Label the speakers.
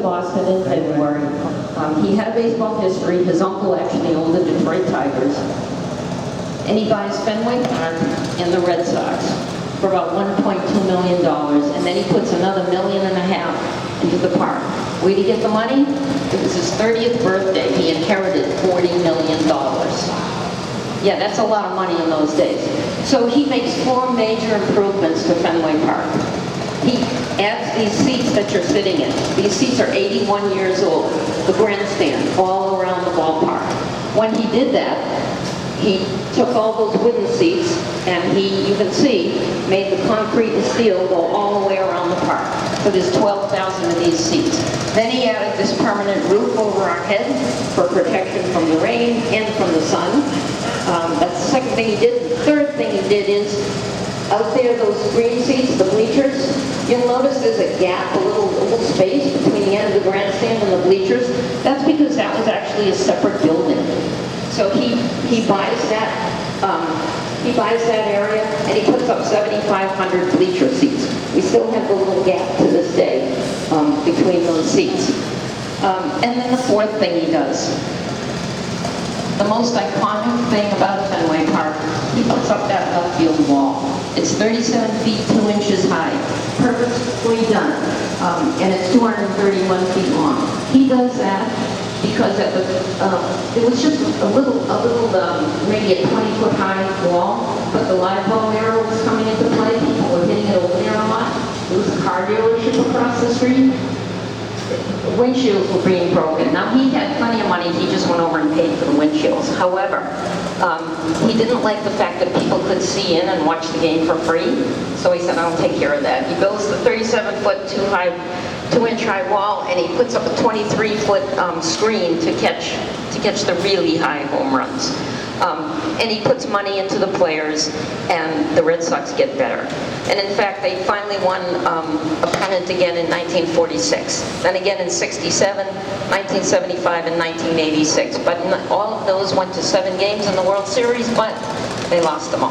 Speaker 1: Boston in February. He had a baseball history. His uncle actually owned the Detroit Tigers. And he buys Fenway Park and the Red Sox for about $1.2 million. And then he puts another $1.5 million into the park. Where'd he get the money? It was his 30th birthday. He inherited $40 million. Yeah, that's a lot of money in those days. So he makes 4 major improvements to Fenway Park. He adds these seats that you're sitting in. These seats are 81 years old. The grandstand all around the ballpark. When he did that, he took all those wooden seats and he, you can see, made the concrete and steel go all the way around the park. So there's 12,000 of these seats. Then he added this permanent roof over our head for protection from the rain and from the sun. That's the second thing he did. The third thing he did is, out there, those green seats, the bleachers, you'll notice there's a gap, a little space between the end of the grandstand and the bleachers. That's because that was actually a separate building. So he buys that area and he puts up 7,500 bleacher seats. We still have the little gap to this day between those seats. And then the fourth thing he does, the most iconic thing about Fenway Park, he puts up that left field wall. It's 37 feet 2 inches high, perfectly done, and it's 231 feet long. He does that because at the, it was just a little, maybe a 20-foot high wall, but the live ball era was coming into play. People were hitting it over there a lot. There was a car dealership across the street. Windshields were being broken. Now, he had plenty of money. He just went over and paid for the windshields. However, he didn't like the fact that people could see in and watch the game for free. So he said, I'll take care of that. He builds the 37-foot, 2-inch high wall, and he puts up a 23-foot screen to catch the really high home runs. And he puts money into the players, and the Red Sox get better. And in fact, they finally won a pennant again in 1946. Then again in 67, 1975, and 1986. But all of those went to 7 games in the World Series, but they lost them all.